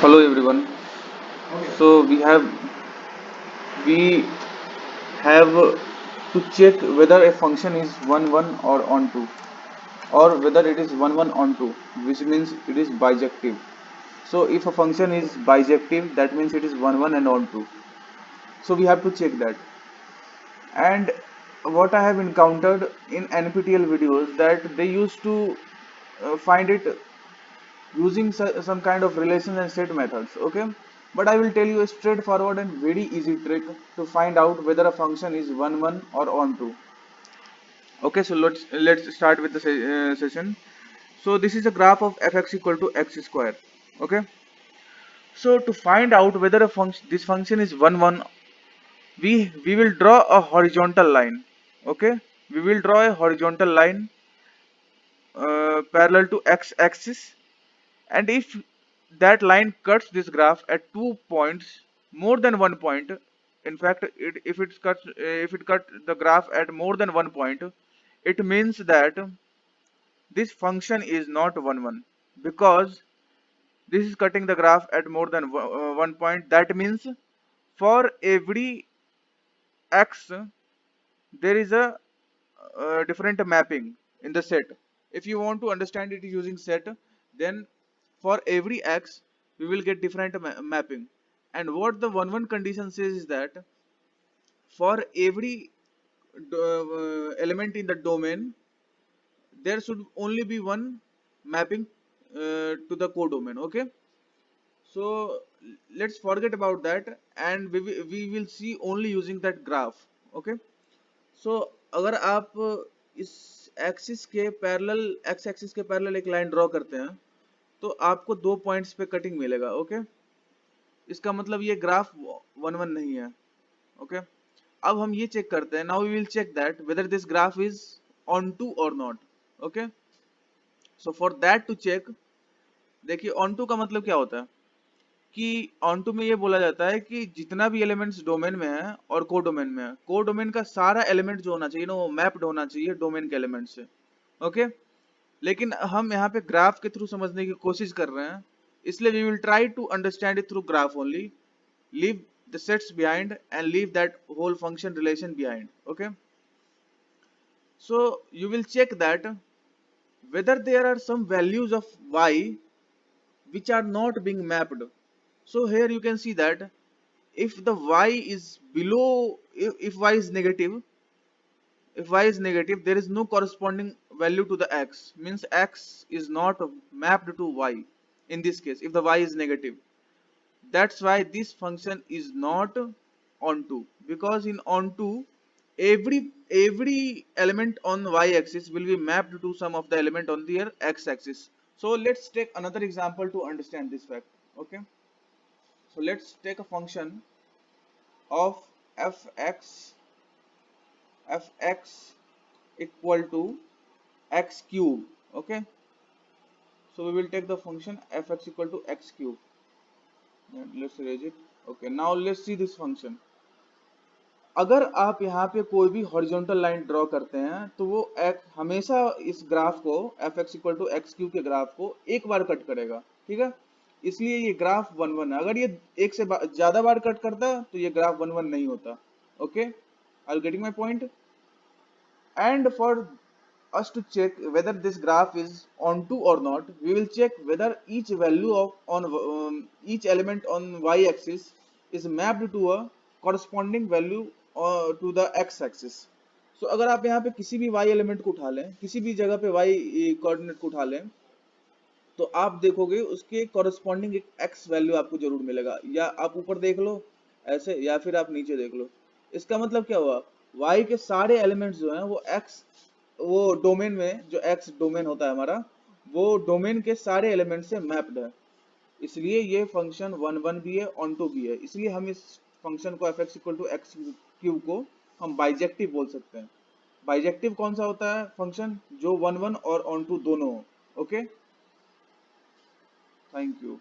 Hello everyone. So we have to check whether a function is one or onto, or whether it is one onto, which means it is bijective. So if a function is bijective, that means it is one and onto. So we have to check that. And what I have encountered in NPTEL videos that they used to find it using some kind of relation and set methods, okay, but I will tell you a straightforward and very easy trick to find out whether a function is one or onto. Okay, so let's start with the session. So this is a graph of fx equal to x square. Okay, so to find out whether a function this function is one, we will draw a horizontal line. Okay, we will draw a horizontal line parallel to x axis. And if that line cuts this graph at 2 points, more than 1 point, in fact, if it cut the graph at more than 1 point, it means that this function is not one, because this is cutting the graph at more than 1 point. That means for every x, there is a different mapping in the set. If you want to understand it using set, then for every x we will get different mapping. And what the one condition says is that for every element in the domain, there should only be one mapping to the codomain. Okay, so let's forget about that, and we will see only using that graph. Okay, so अगर आप इस axis के parallel x axis के parallel एक line draw करते हैं, तो आपको 2 पॉइंट्स पे कटिंग मिलेगा. ओके, इसका मतलब ये ग्राफ वन नहीं है. ओके, अब हम ये चेक करते हैं. Now we will check that whether this graph is onto और not. Okay, so for that to check, देखिए ऑन टू का मतलब क्या होता है कि ऑन टू में ये बोला जाता है कि जितना भी एलिमेंट्स डोमेन में है और को डोमेन में है, को डोमेन का सारा एलिमेंट जो होना चाहिए ना, वो मैप्ड होना चाहिए डोमेन के एलिमेंट से. ओके, लेकिन हम यहाँ पे ग्राफ के थ्रू समझने की कोशिश कर रहे हैं, इसलिए we will try to understand it through graph only. Leave the sets behind and leave that whole function relation behind. Okay, so you will check that whether there are some values of y which are not being mapped. So here you can see that if the y is below, if y is negative, if y is negative, there is no corresponding value to the x, means x is not mapped to y. In this case, if the y is negative, that's why this function is not onto, because in onto, every element on y axis will be mapped to some of the element on their x axis. So let's take another example to understand this fact. Okay, so let's take a function of fx equal to x cube. Okay, so we will take the function fx equal to x cube, and let's erase it. Okay, now let's see this function. अगर आप यहाँ पे कोई भी horizontal line draw करते हैं, तो वो हमेशा इस ग्राफ को f x equal to x cube के ग्राफ को एक बार कट करेगा. ठीक है, इसलिए ये ग्राफ वन है. अगर ये एक से ज्यादा बार कट करता है तो ये ग्राफ वन नहीं होता. Okay, I am getting my point. And for us to check whether this graph is onto or not, we will check whether each value of on each element on y-axis is mapped to a corresponding value to the x-axis. So अगर आप यहाँ पे किसी भी y element को उठा लें, किसी भी जगह पे y कोऑर्डिनेट को उठा लें, तो आप देखोगे उसके कॉरस्पॉन्डिंग एक x वैल्यू आपको जरूर मिलेगा. या आप ऊपर देख लो ऐसे, या फिर आप नीचे देख लो. इसका मतलब क्या हुआ, y के सारे एलिमेंट्स जो हैं वो x, वो डोमेन में जो x डोमेन होता है हमारा, वो डोमेन के सारे एलिमेंट से मैप्ड है. इसलिए ये फंक्शन वन भी है, ऑन टू भी है. इसलिए हम इस फंक्शन को f x equal to x cube को हम बाइजेक्टिव बोल सकते हैं. बाइजेक्टिव कौन सा होता है फंक्शन, जो वन और ऑन टू दोनों हो. Okay, thank you.